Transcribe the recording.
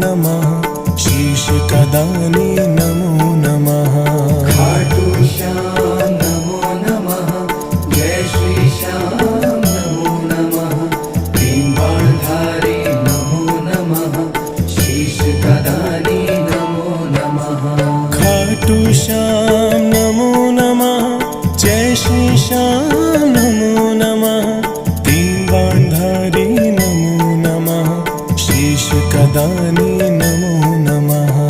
नमः शीश कदानी नमो नमः खाटू श्याम नमो नमः जय श्री श्याम नमो नमः भीमबाणधारी नमो नमः शीश कदानी नमो नमः खाटू श्याम नमो नमः जय श्री श्याम नमो नमः भीमबाणधारी नमो नमः शीश कदानी नमो नमः